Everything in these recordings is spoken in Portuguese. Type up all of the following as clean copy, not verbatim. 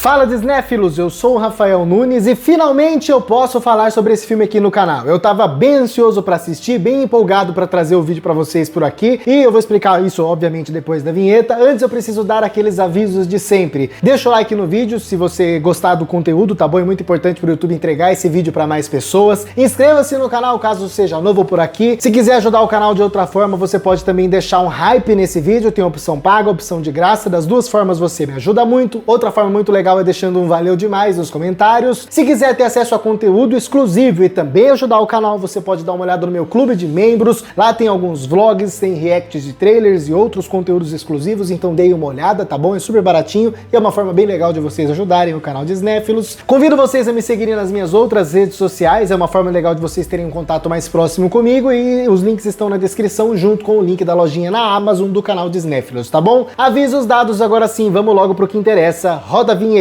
Fala Disnéfilos, eu sou o Rafael Nunes e finalmente eu posso falar sobre esse filme aqui no canal. Eu tava bem ansioso pra assistir, bem empolgado pra trazer o vídeo pra vocês por aqui e eu vou explicar isso obviamente depois da vinheta. Antes eu preciso dar aqueles avisos de sempre. Deixa o like no vídeo se você gostar do conteúdo, tá bom? É muito importante pro YouTube entregar esse vídeo pra mais pessoas. Inscreva-se no canal caso seja novo por aqui. Se quiser ajudar o canal de outra forma, você pode também deixar um hype nesse vídeo. Tem a opção paga, a opção de graça. Das duas formas você me ajuda muito. Outra forma muito legal é deixando um valeu demais nos comentários. Se quiser ter acesso a conteúdo exclusivo e também ajudar o canal, você pode dar uma olhada no meu clube de membros. Lá tem alguns vlogs, tem reacts de trailers e outros conteúdos exclusivos, então dê uma olhada, tá bom? É super baratinho e é uma forma bem legal de vocês ajudarem o canal Disnéfilos. Convido vocês a me seguirem nas minhas outras redes sociais, é uma forma legal de vocês terem um contato mais próximo comigo e os links estão na descrição junto com o link da lojinha na Amazon do canal Disnéfilos, tá bom? Avisos dados, agora sim, vamos logo pro que interessa. Roda a vinheta.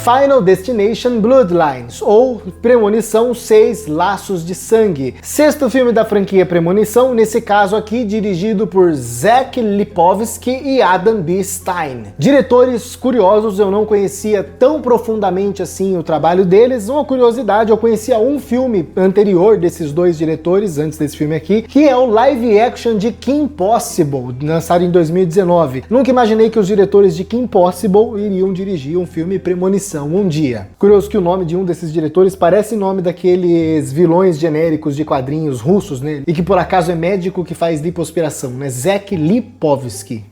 Final Destination Bloodlines, ou Premonição 6 Laços de Sangue. Sexto filme da franquia Premonição, nesse caso aqui dirigido por Zach Lipovsky e Adam B. Stein. Diretores curiosos, eu não conhecia tão profundamente assim o trabalho deles. Uma curiosidade, eu conhecia um filme anterior desses dois diretores, antes desse filme aqui, que é o live action de Kim Possible, lançado em 2019. Nunca imaginei que os diretores de Kim Possible iriam dirigir um filme Premonição um dia. Curioso que o nome de um desses diretores parece nome daqueles vilões genéricos de quadrinhos russos, né? E que por acaso é médico que faz lipoaspiração, né? Zach Lipovsky.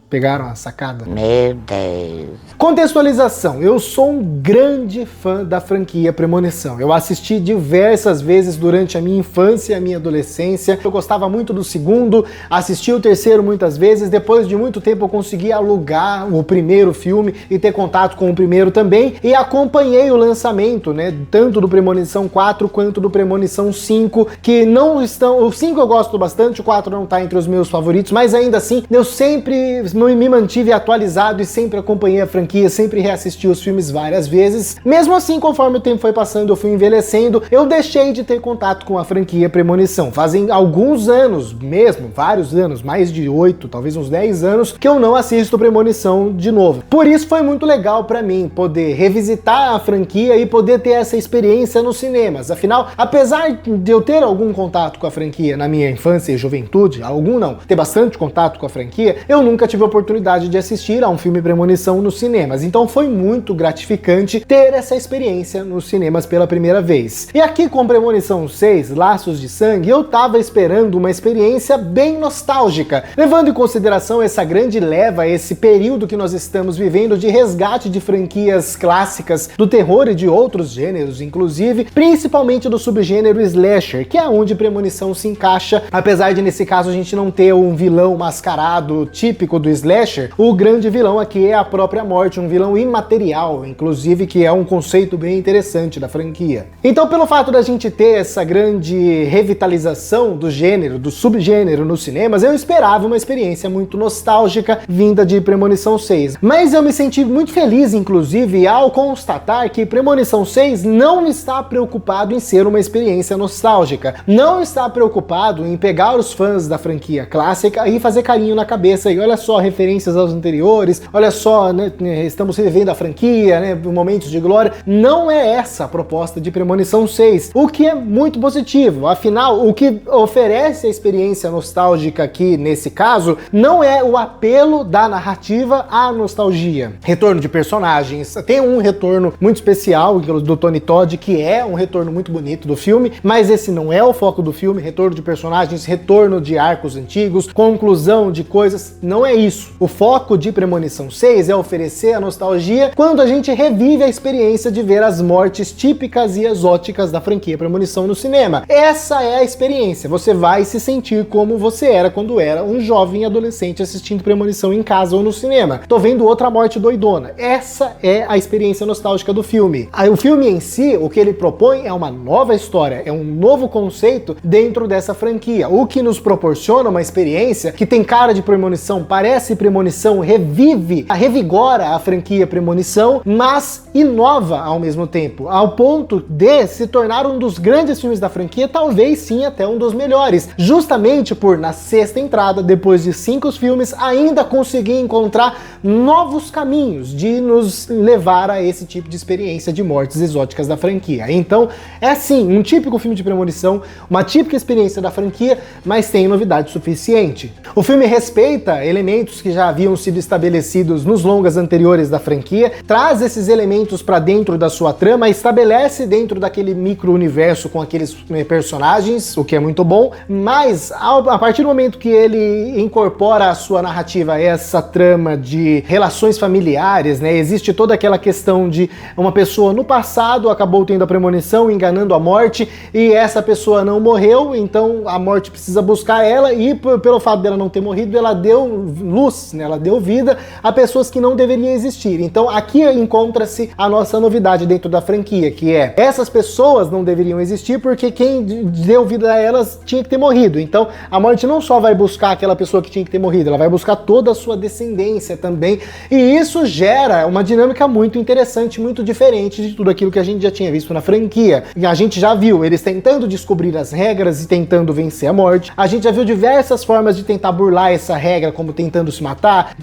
Pegaram a sacada? Meu Deus. Contextualização. Eu sou um grande fã da franquia Premonição. Eu assisti diversas vezes durante a minha infância e a minha adolescência. Eu gostava muito do segundo, assisti o terceiro muitas vezes. Depois de muito tempo eu consegui alugar o primeiro filme e ter contato com o primeiro também. E acompanhei o lançamento, né? Tanto do Premonição 4 quanto do Premonição 5, que não estão... O 5 eu gosto bastante, o 4 não tá entre os meus favoritos, mas ainda assim eu sempre me mantive atualizado e sempre acompanhei a franquia, sempre reassisti os filmes várias vezes. Mesmo assim, conforme o tempo foi passando, eu fui envelhecendo, eu deixei de ter contato com a franquia Premonição. Fazem alguns anos mesmo, vários anos, mais de 8, talvez uns 10 anos, que eu não assisto Premonição de novo. Por isso foi muito legal pra mim poder revisitar a franquia e poder ter essa experiência nos cinemas. Afinal, apesar de eu ter algum contato com a franquia na minha infância e juventude, algum não, ter bastante contato com a franquia, eu nunca tive a oportunidade de assistir a um filme Premonição nos cinemas, então foi muito gratificante ter essa experiência nos cinemas pela primeira vez. E aqui com Premonição 6, Laços de Sangue, eu tava esperando uma experiência bem nostálgica, levando em consideração essa grande leva, esse período que nós estamos vivendo de resgate de franquias clássicas do terror e de outros gêneros, inclusive, principalmente do subgênero slasher, que é onde Premonição se encaixa, apesar de nesse caso a gente não ter um vilão mascarado típico do slasher, o grande vilão aqui é a própria morte, um vilão imaterial, inclusive, que é um conceito bem interessante da franquia. Então, pelo fato da gente ter essa grande revitalização do gênero, do subgênero nos cinemas, eu esperava uma experiência muito nostálgica vinda de Premonição 6. Mas eu me senti muito feliz, inclusive, ao constatar que Premonição 6 não está preocupado em ser uma experiência nostálgica, não está preocupado em pegar os fãs da franquia clássica e fazer carinho na cabeça e olha só, referências aos anteriores, olha só, né, estamos revivendo a franquia, né, momentos de glória. Não é essa a proposta de Premonição 6, o que é muito positivo. Afinal, o que oferece a experiência nostálgica aqui, nesse caso, não é o apelo da narrativa à nostalgia. Retorno de personagens, tem um retorno muito especial do Tony Todd, que é um retorno muito bonito do filme, mas esse não é o foco do filme. Retorno de personagens, retorno de arcos antigos, conclusão de coisas, não é isso. O foco de Premonição 6 é oferecer a nostalgia quando a gente revive a experiência de ver as mortes típicas e exóticas da franquia Premonição no cinema. Essa é a experiência, você vai se sentir como você era quando era um jovem adolescente assistindo Premonição em casa ou no cinema. Tô vendo outra morte doidona. Essa é a experiência nostálgica do filme. O filme em si, o que ele propõe é uma nova história, é um novo conceito dentro dessa franquia, o que nos proporciona uma experiência que tem cara de Premonição, parece estabelece Premonição, revigora a franquia Premonição, mas inova ao mesmo tempo, ao ponto de se tornar um dos grandes filmes da franquia, talvez sim até um dos melhores, justamente por, na sexta entrada, depois de 5 filmes, ainda conseguir encontrar novos caminhos de nos levar a esse tipo de experiência de mortes exóticas da franquia. Então, é sim, um típico filme de premonição, uma típica experiência da franquia, mas tem novidade suficiente. O filme respeita elementos que já haviam sido estabelecidos nos longas anteriores da franquia, traz esses elementos para dentro da sua trama, estabelece dentro daquele micro-universo com aqueles personagens, o que é muito bom, mas a partir do momento que ele incorpora a sua narrativa essa trama de relações familiares, né, existe toda aquela questão de uma pessoa no passado acabou tendo a premonição, enganando a morte, e essa pessoa não morreu, então a morte precisa buscar ela, e pelo fato dela não ter morrido, ela deu luz, né, ela deu vida a pessoas que não deveriam existir. Então aqui encontra-se a nossa novidade dentro da franquia, que é, essas pessoas não deveriam existir porque quem deu vida a elas tinha que ter morrido. Então a morte não só vai buscar aquela pessoa que tinha que ter morrido, ela vai buscar toda a sua descendência também, e isso gera uma dinâmica muito interessante, muito diferente de tudo aquilo que a gente já tinha visto na franquia. E a gente já viu eles tentando descobrir as regras e tentando vencer a morte, a gente já viu diversas formas de tentar burlar essa regra, como tentando se matar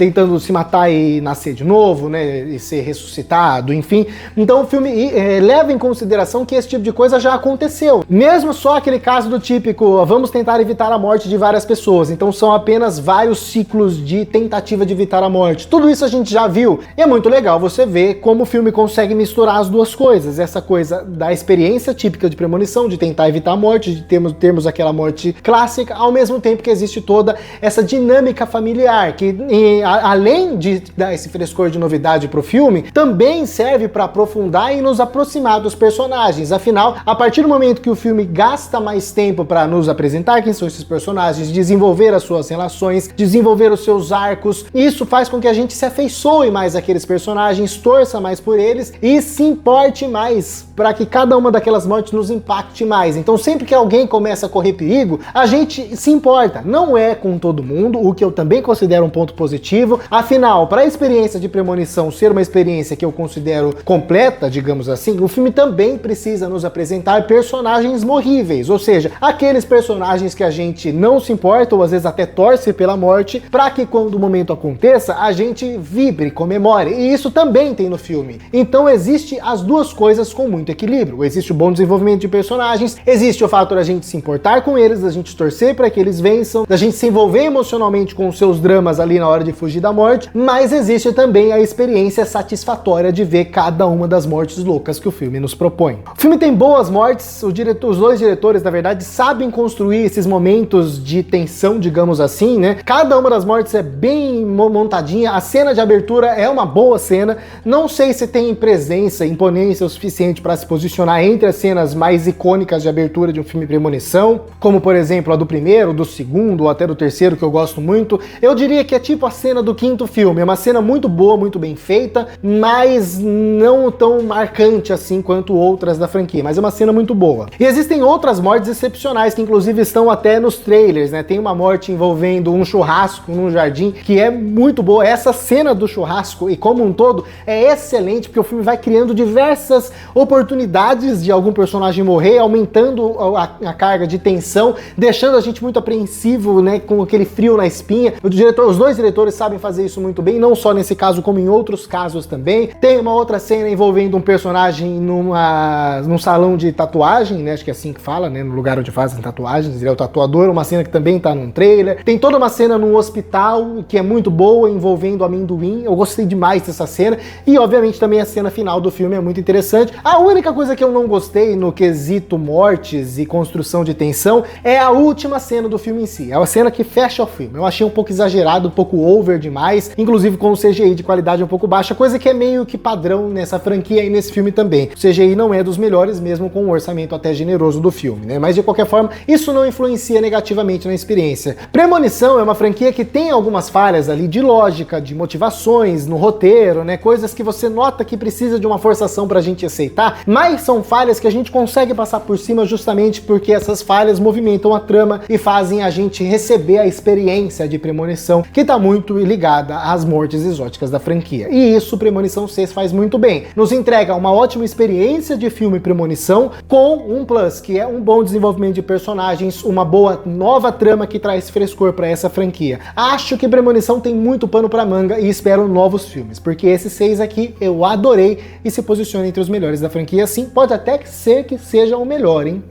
e nascer de novo, né, e ser ressuscitado, enfim. Então o filme leva em consideração que esse tipo de coisa já aconteceu. Mesmo só aquele caso do típico, vamos tentar evitar a morte de várias pessoas, então são apenas vários ciclos de tentativa de evitar a morte. Tudo isso a gente já viu, e é muito legal você ver como o filme consegue misturar as duas coisas, essa coisa da experiência típica de premonição, de tentar evitar a morte, de termos aquela morte clássica, ao mesmo tempo que existe toda essa dinâmica familiar, que além de dar esse frescor de novidade pro filme, também serve para aprofundar e nos aproximar dos personagens. Afinal, a partir do momento que o filme gasta mais tempo para nos apresentar quem são esses personagens, desenvolver as suas relações, desenvolver os seus arcos, isso faz com que a gente se afeiçoe mais àqueles personagens, torça mais por eles e se importe mais para que cada uma daquelas mortes nos impacte mais. Então sempre que alguém começa a correr perigo, a gente se importa. Não é com todo mundo, o que eu também considero um ponto positivo. Afinal, para a experiência de premonição ser uma experiência que eu considero completa, digamos assim, o filme também precisa nos apresentar personagens morríveis, ou seja, aqueles personagens que a gente não se importa ou às vezes até torce pela morte, para que quando o momento aconteça, a gente vibre, comemore. E isso também tem no filme. Então existe as duas coisas com muito equilíbrio. Existe o bom desenvolvimento de personagens, existe o fato da gente se importar com eles, da gente torcer para que eles vençam, da gente se envolver emocionalmente com os seus dramas ali na hora de fugir da morte, mas existe também a experiência satisfatória de ver cada uma das mortes loucas que o filme nos propõe. O filme tem boas mortes, os dois diretores, na verdade, sabem construir esses momentos de tensão, digamos assim, né? Cada uma das mortes é bem montadinha, a cena de abertura é uma boa cena, não sei se tem presença, imponência o suficiente para se posicionar entre as cenas mais icônicas de abertura de um filme premonição, como por exemplo a do primeiro, do segundo ou até do terceiro, que eu gosto muito. Eu diria que é tipo a cena do quinto filme, é uma cena muito boa, muito bem feita, mas não tão marcante assim quanto outras da franquia, mas é uma cena muito boa. E existem outras mortes excepcionais que inclusive estão até nos trailers, né? Tem uma morte envolvendo um churrasco num jardim que é muito boa. Essa cena do churrasco e como um todo é excelente, porque o filme vai criando diversas oportunidades de algum personagem morrer, aumentando a carga de tensão, deixando a gente muito apreensivo, né, com aquele frio na espinha. Os dois diretores sabem fazer isso muito bem, não só nesse caso, como em outros casos também. Tem uma outra cena envolvendo um personagem num salão de tatuagem, né, acho que é assim que fala, né, no lugar onde fazem tatuagens, ele é o tatuador, uma cena que também tá num trailer. Tem toda uma cena num hospital, que é muito boa, envolvendo amendoim. Eu gostei demais dessa cena, e obviamente também a cena final do filme é muito interessante. A única coisa que eu não gostei no quesito mortes e construção de tensão é a última cena do filme em si, é a cena que fecha o filme. Eu achei um pouco exagerado, um pouco over demais, inclusive com o CGI de qualidade um pouco baixa, coisa que é meio que padrão nessa franquia e nesse filme também. O CGI não é dos melhores, mesmo com um orçamento até generoso do filme, né? Mas de qualquer forma, isso não influencia negativamente na experiência. Premonição é uma franquia que tem algumas falhas ali de lógica, de motivações no roteiro, né? Coisas que você nota que precisa de uma forçação pra gente aceitar, mas são falhas que a gente consegue passar por cima justamente porque essas falhas movimentam a trama e fazem a gente receber a experiência de premonição que tá muito ligada às mortes exóticas da franquia. E isso Premonição 6 faz muito bem. Nos entrega uma ótima experiência de filme Premonição com um plus, que é um bom desenvolvimento de personagens, uma boa nova trama que traz frescor para essa franquia. Acho que Premonição tem muito pano para manga e espero novos filmes, porque esses 6 aqui eu adorei e se posiciona entre os melhores da franquia, sim, pode até ser que seja o melhor, hein?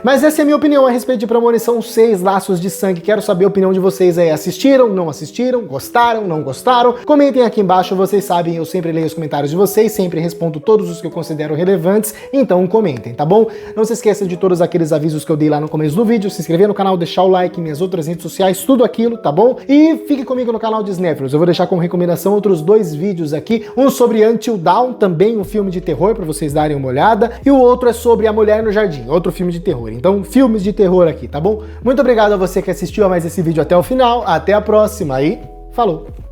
Mas essa é a minha opinião a respeito de Premonição 6, Laços de Sangue. Quero saber a opinião de vocês aí. Assistiram, não assistiram, gostaram, não gostaram? Comentem aqui embaixo, vocês sabem, eu sempre leio os comentários de vocês, sempre respondo todos os que eu considero relevantes, então comentem, tá bom? Não se esqueça de todos aqueles avisos que eu dei lá no começo do vídeo, se inscrever no canal, deixar o like, minhas outras redes sociais, tudo aquilo, tá bom? E fique comigo no canal de Cinéfilos, eu vou deixar como recomendação outros 2 vídeos aqui, um sobre Until Dawn, também um filme de terror, pra vocês darem uma olhada, e o outro é sobre A Mulher no Jardim, outro filme de terror. Então, filmes de terror aqui, tá bom? Muito obrigado a você que assistiu a mais esse vídeo até o final. Até a próxima e falou!